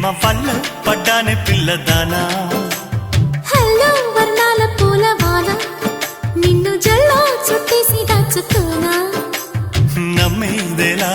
ప్రేమ వల్ల పడ్డానే పిల్లదానా హలో వర్ణాల పూలవాన నిన్ను జల్లో చుట్టేసి దాచుకోనా నమ్మేదేలా